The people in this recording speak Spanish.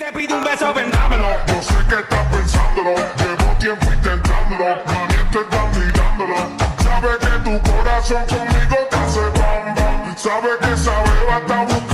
te pide un beso, vendámelo. Yo sé que estás pensándolo, llevo tiempo intentándolo, mami, te estás mirándolo. Sabe que tu corazón conmigo te hace bam bam, sabe que esa beba está buscando.